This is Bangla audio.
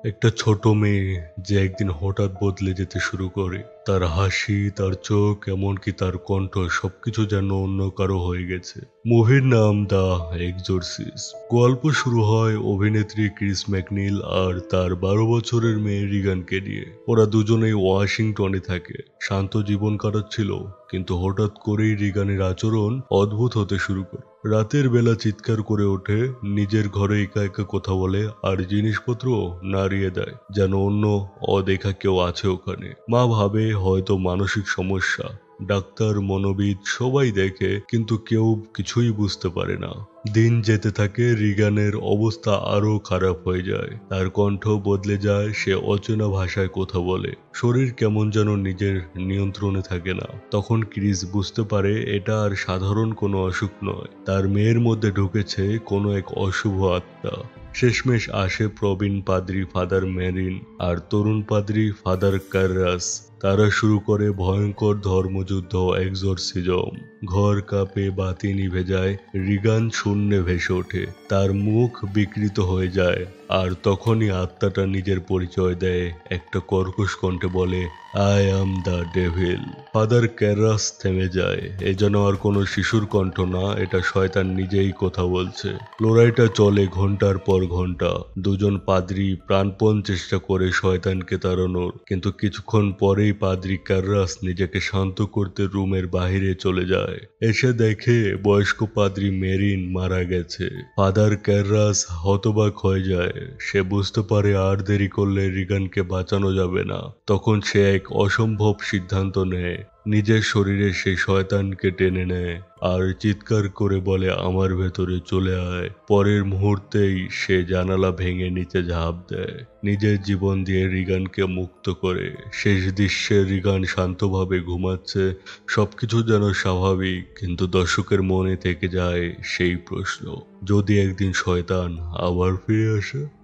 একটা ছোট মেয়ে যে একদিন হঠাৎ বদলে যেতে শুরু করে। তার হাসি, তার চোখ, এমনকি তার কণ্ঠ সবকিছু যেন অন্য কারো হয়ে গেছে। মুভির নাম দ্য এক্সোরসিস্ট। গল্প শুরু হয় অভিনেত্রী ক্রিস ম্যাকনিল আর তার 12 বছরের মেয়ে রিগানকে নিয়ে। ওরা দুজনেই ওয়াশিংটনে থাকে। শান্ত জীবন কাটাচ্ছিল, কিন্তু হঠাৎ করেই রিগানের আচরণ অদ্ভুত হতে শুরু করে। রাতের বেলা চিৎকার করে ওঠে, নিজের ঘরে একা একা কথা বলে, আর জিনিসপত্র নাড়িয়ে দেয় যেন অন্য অদেখা কেউ আছে ওখানে। মা ভাবে হয়তো মানসিক সমস্যা। ডাক্তার, মনোবিদ সবাই দেখে, কিন্তু কেউ কিছুই বুঝতে পারে না। দিন যেতে থাকে, রিগানের অবস্থা আরো খারাপ হয়ে যায়। তার কণ্ঠ বদলে যায়, সে অচেনা ভাষায় কথা বলে। শরীর কেমন যেন নিজের নিয়ন্ত্রণে থাকে না। তখন ক্রিস বুঝতে পারে এটা আর সাধারণ কোনো অসুখ নয়, তার মেয়ের মধ্যে ঢুকেছে কোনো এক অশুভ আত্মা। শেষমেশ আসে প্রবীণ পাদ্রী ফাদার মেরিন আর তরুণ পাদ্রী ফাদার কার্রাস। তারা শুরু করে ভয়ঙ্কর ধর্মযুদ্ধ, এক্সোরসিজম। ঘর কাঁপে, বাতি নিভে যায়, রিগান শূন্যে ভেসে ওঠে, তার মুখ বিকৃত হয়ে যায়। আর তখনই আত্মাটা নিজের পরিচয় দেয়, একটা কর্কশ কণ্ঠে বলে, I am the devil. Father Carus থেমে যায়। এ যেন আর কোনো শিশুর কণ্ঠ না, এটা শয়তান নিজেই কথা বলছে। লড়াইটা চলে ঘন্টার পর ঘন্টা। দুজন পাদ্রী প্রাণপণ চেষ্টা করে শয়তানকে তাড়ানোর, কিন্তু কিছুক্ষণ পরেই পাদ্রী ক্যারাস নিজেকে শান্ত করতে রুমের বাহিরে চলে যায়। এসে দেখে বয়স্ক পাদ্রী মেরিন মারা গেছে। ফাদার ক্যারাস হতবাক হয়ে যায়। সে বুঝতে পারে আর দেরি করলে রিগানকে বাঁচানো যাবে না। তখন সে এক অসম্ভব সিদ্ধান্ত নেয়। নিজের শরীরে সেই শয়তানকে টেনে নেয় আর চিৎকার করে বলে, আমার ভেতরে চলে আয়। পরের মুহূর্তেই সে জানালা ভেঙে নিচে ঝাঁপ দেয়, নিজের জীবন দিয়ে রিগানকে মুক্ত করে। শেষ দৃশ্যে রিগান শান্তভাবে ঘুমাচ্ছে, সবকিছু যেন স্বাভাবিক, কিন্তু দর্শকের মনে থেকে যায় সেই প্রশ্ন, যদি একদিন শয়তান আবার ফিরে আসে।